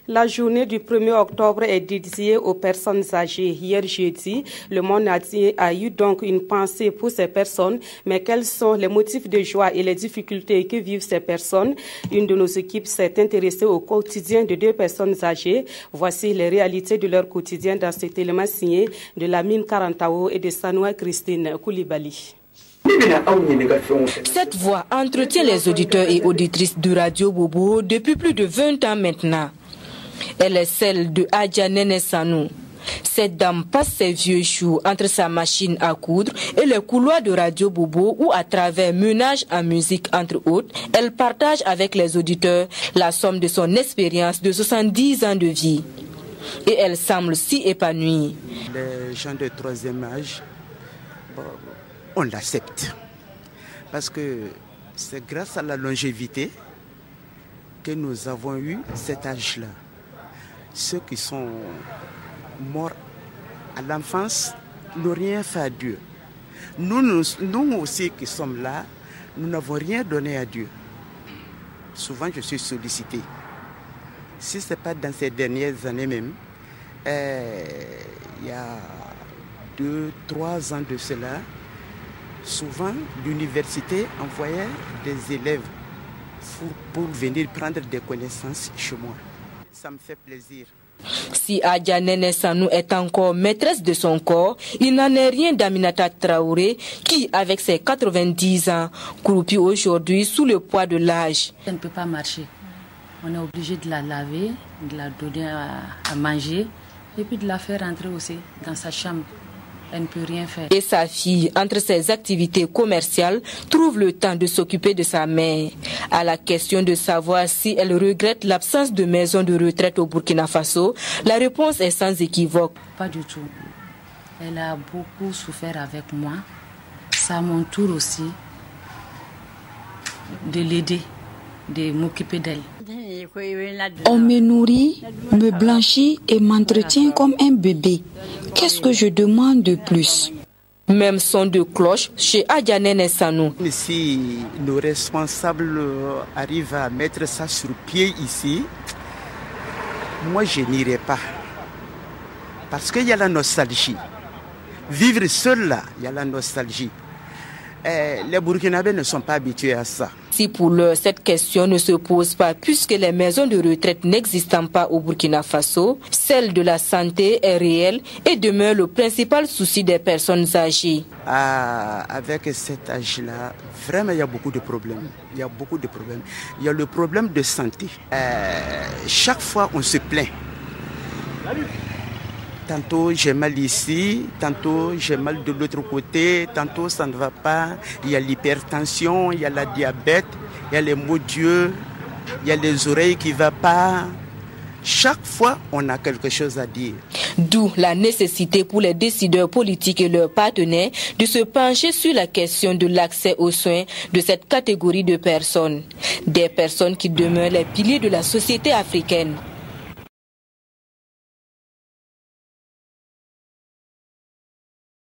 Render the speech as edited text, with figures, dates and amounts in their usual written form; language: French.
La journée du 1er octobre est dédiée aux personnes âgées. Hier jeudi, le monde entier a eu donc une pensée pour ces personnes. Mais quels sont les motifs de joie et les difficultés que vivent ces personnes? Une de nos équipes s'est intéressée au quotidien de 2 personnes âgées. Voici les réalités de leur quotidien dans cet élément signé de Lamine Karantao et de Sanoua Christine Koulibaly. Cette voix entretient les auditeurs et auditrices de Radio Bobo depuis plus de 20 ans maintenant. Elle est celle de Adja Nene Sanou. Cette dame passe ses vieux choux entre sa machine à coudre et les couloirs de Radio Bobo où, à travers Ménage en musique entre autres, elle partage avec les auditeurs la somme de son expérience de 70 ans de vie. Et elle semble si épanouie. Les gens de 3e âge, on l'accepte. Parce que c'est grâce à la longévité que nous avons eu cet âge-là. Ceux qui sont morts à l'enfance n'ont rien fait à Dieu. Nous aussi qui sommes là, nous n'avons rien donné à Dieu. Souvent je suis sollicité. Si ce n'est pas dans ces dernières années même, il y a 2-3 ans de cela, souvent l'université envoyait des élèves pour venir prendre des connaissances chez moi. Ça me fait plaisir. Si Adja Nene Sanou est encore maîtresse de son corps, il n'en est rien d'Aminata Traoré qui, avec ses 90 ans, croupit aujourd'hui sous le poids de l'âge. Elle ne peut pas marcher. On est obligé de la laver, de la donner à manger et puis de la faire rentrer aussi dans sa chambre. Elle ne peut rien faire. Et sa fille, entre ses activités commerciales, trouve le temps de s'occuper de sa mère. À la question de savoir si elle regrette l'absence de maison de retraite au Burkina Faso, la réponse est sans équivoque. Pas du tout. Elle a beaucoup souffert avec moi. C'est à mon tour aussi de l'aider, de m'occuper d'elle. On me nourrit, me blanchit et m'entretient comme un bébé. Qu'est-ce que je demande de plus? Même son de cloche chez Adja Nene Sanou. Si nos responsables arrivent à mettre ça sur pied ici, moi je n'irai pas. Parce qu'il y a la nostalgie. Vivre seul là, il y a la nostalgie. Les Burkinabés ne sont pas habitués à ça. Si pour l'heure cette question ne se pose pas puisque les maisons de retraite n'existent pas au Burkina Faso, celle de la santé est réelle et demeure le principal souci des personnes âgées. Avec cet âge-là, vraiment il y a beaucoup de problèmes. Il y a beaucoup de problèmes. Il y a le problème de santé. Chaque fois on se plaint. Tantôt j'ai mal ici, tantôt j'ai mal de l'autre côté, tantôt ça ne va pas. Il y a l'hypertension, il y a la diabète, il y a les maux d'yeux, il y a les oreilles qui ne vont pas. Chaque fois, on a quelque chose à dire. D'où la nécessité pour les décideurs politiques et leurs partenaires de se pencher sur la question de l'accès aux soins de cette catégorie de personnes. Des personnes qui demeurent les piliers de la société africaine.